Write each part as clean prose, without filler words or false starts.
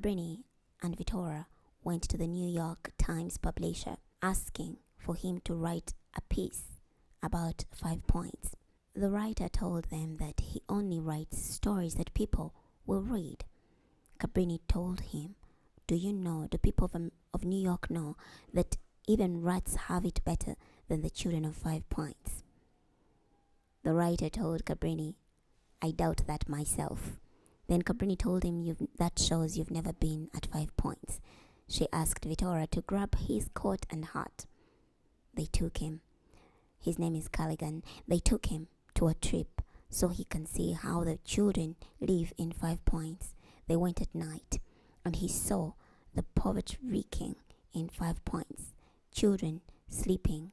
Cabrini and Vittoria went to the New York Times publisher asking for him to write a piece about 5 points. The writer told them that he only writes stories that people will read. Cabrini told him, do you know, the people of New York know that even rats have it better than the children of 5 points. The writer told Cabrini, I doubt that myself. Then Cabrini told him, that shows you've never been at 5 points. She asked Vittoria to grab his coat and hat. They took him. His name is Callaghan. They took him to a trip so he can see how the children live in 5 points. They went at night and he saw the poverty reeking in 5 points. Children sleeping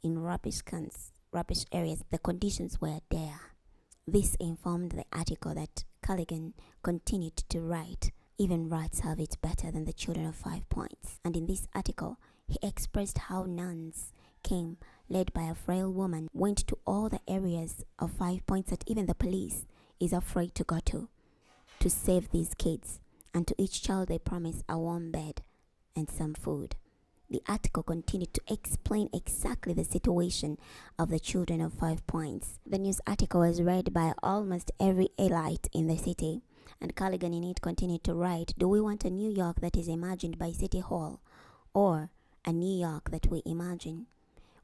in rubbish cans, rubbish areas. The conditions were there. This informed the article that Callaghan continued to write, even rats have it better than the children of 5 points. And in this article, he expressed how nuns came, led by a frail woman, went to all the areas of 5 points that even the police is afraid to go to save these kids. And to each child they promised a warm bed and some food. The article continued to explain exactly the situation of the children of 5 points. The news article was read by almost every elite in the city, and Callaghan in it continued to write, do we want a New York that is imagined by City Hall, or a New York that we imagine?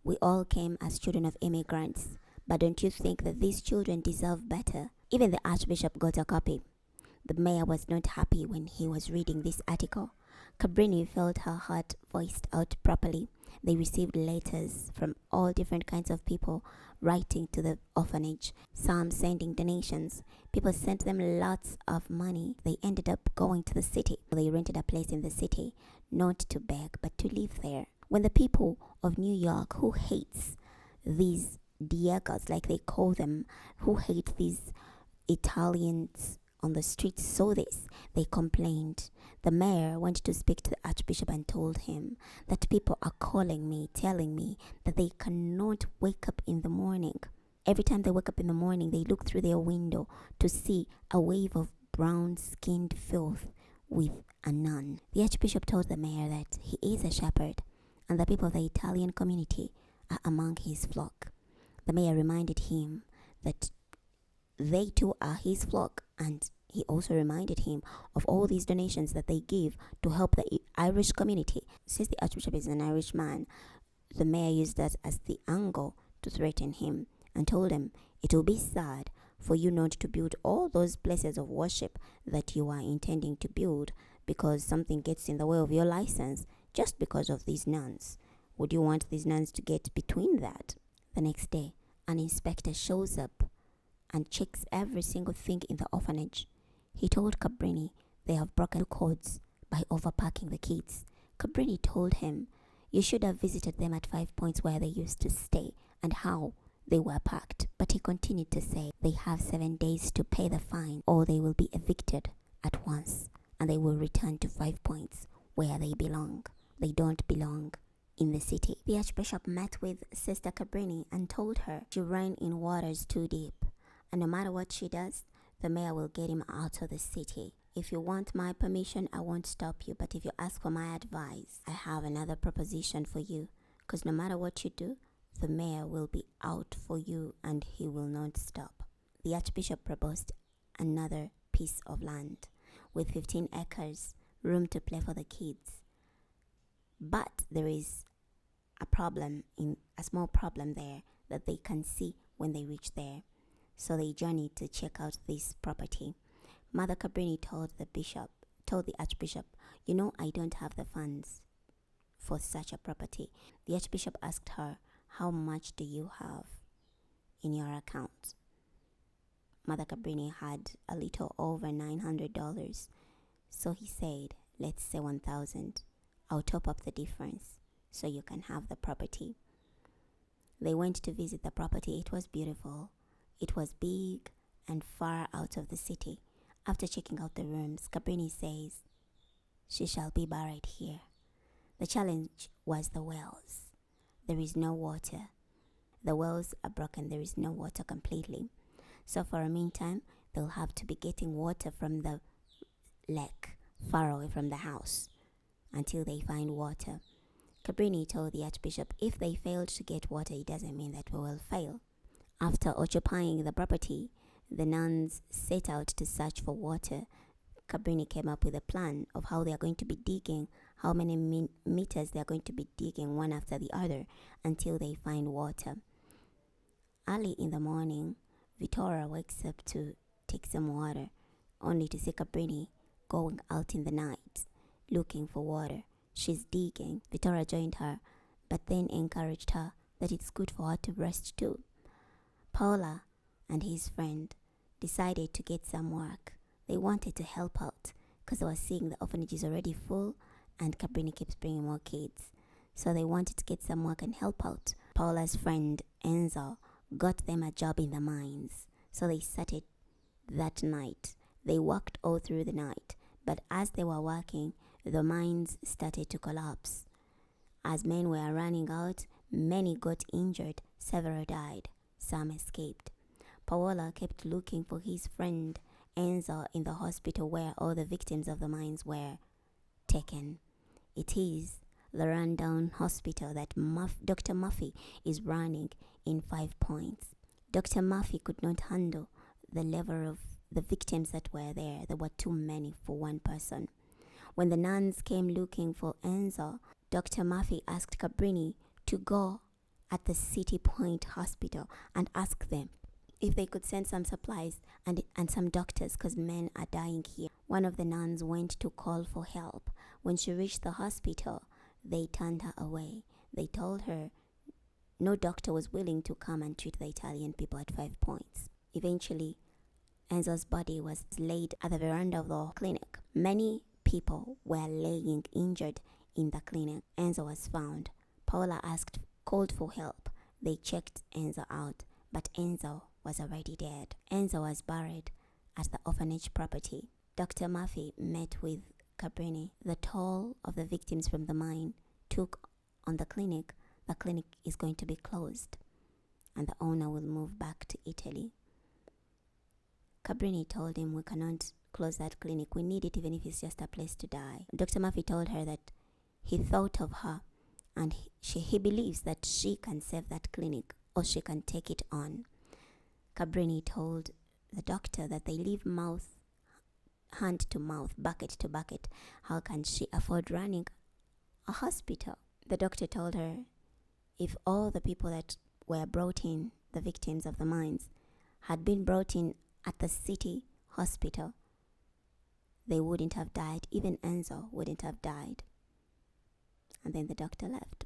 We all came as children of immigrants, but don't you think that these children deserve better? Even the Archbishop got a copy. The mayor was not happy when he was reading this article. Cabrini felt her heart voiced out properly. They received letters from all different kinds of people writing to the orphanage, some sending donations. People sent them lots of money. They ended up going to the city. They rented a place in the city, not to beg, but to live there. When the people of New York, who hates these Diegos, like they call them, who hate these Italians on the streets, saw this, they complained. The mayor went to speak to the Archbishop and told him that people are calling me, telling me that they cannot wake up in the morning. Every time they wake up in the morning, they look through their window to see a wave of brown-skinned filth with a nun. The Archbishop told the mayor that he is a shepherd and the people of the Italian community are among his flock. The mayor reminded him that they too are his flock, and he also reminded him of all these donations that they give to help the Irish community. Since the Archbishop is an Irish man, the mayor used that as the angle to threaten him and told him, it will be sad for you not to build all those places of worship that you are intending to build because something gets in the way of your license just because of these nuns. Would you want these nuns to get between that? The next day, an inspector shows up and checks every single thing in the orphanage. He told Cabrini they have broken codes by overpacking the kids. Cabrini told him, you should have visited them at 5 points where they used to stay and how they were packed. But he continued to say they have 7 days to pay the fine or they will be evicted at once and they will return to 5 points where they belong. They don't belong in the city. The Archbishop met with Sister Cabrini and told her she ran in waters too deep. And no matter what she does, the mayor will get him out of the city. If you want my permission, I won't stop you. But if you ask for my advice, I have another proposition for you. Because no matter what you do, the mayor will be out for you and he will not stop. The Archbishop proposed another piece of land with 15 acres, room to play for the kids. But there is a small problem there that they can see when they reach there. So they journeyed to check out this property. Mother Cabrini told the Archbishop, you know, I don't have the funds for such a property. The Archbishop asked her, how much do you have in your account? Mother Cabrini had a little over $900. So he said, let's say 1,000. I'll top up the difference so you can have the property. They went to visit the property. It was beautiful. It was big and far out of the city. After checking out the rooms, Cabrini says, she shall be buried here. The challenge was the wells. There is no water. The wells are broken. There is no water completely. So for a meantime, they'll have to be getting water from the lake far away from the house until they find water. Cabrini told the Archbishop, if they failed to get water, it doesn't mean that we will fail. After occupying the property, the nuns set out to search for water. Cabrini came up with a plan of how they are going to be digging, how many meters they are going to be digging one after the other until they find water. Early in the morning, Vittoria wakes up to take some water, only to see Cabrini going out in the night looking for water. She's digging. Vittoria joined her, but then encouraged her that it's good for her to rest too. Paola and his friend decided to get some work. They wanted to help out because they were seeing the orphanage is already full and Cabrini keeps bringing more kids. So they wanted to get some work and help out. Paola's friend Enzo got them a job in the mines. So they started that night. They worked all through the night. But as they were working, the mines started to collapse. As men were running out, many got injured, several died, some escaped. Paola kept looking for his friend Enzo in the hospital where all the victims of the mines were taken. It is the rundown hospital that Dr. Murphy is running in 5 Points. Dr. Murphy could not handle the level of the victims that were there. There were too many for one person. When the nuns came looking for Enzo, Dr. Murphy asked Cabrini to go at the City Point Hospital and ask them if they could send some supplies and some doctors because men are dying here. One of the nuns went to call for help. When she reached the hospital, they turned her away. They told her no doctor was willing to come and treat the Italian people at 5 Points. Eventually, Enzo's body was laid at the veranda of the clinic. Many people were laying injured in the clinic. Enzo was found. Paola called for help. They checked Enzo out, but Enzo was already dead. Enzo was buried at the orphanage property. Dr. Murphy met with Cabrini. The toll of the victims from the mine took on the clinic. The clinic is going to be closed and the owner will move back to Italy. Cabrini told him, we cannot close that clinic. We need it even if it's just a place to die. Dr. Murphy told her that he thought of her and he believes that she can save that clinic or she can take it on. Cabrini told the doctor that they live hand to mouth, bucket to bucket. How can she afford running a hospital? The doctor told her if all the people that were brought in, the victims of the mines, had been brought in at the city hospital, they wouldn't have died. Even Enzo wouldn't have died. And then the doctor left.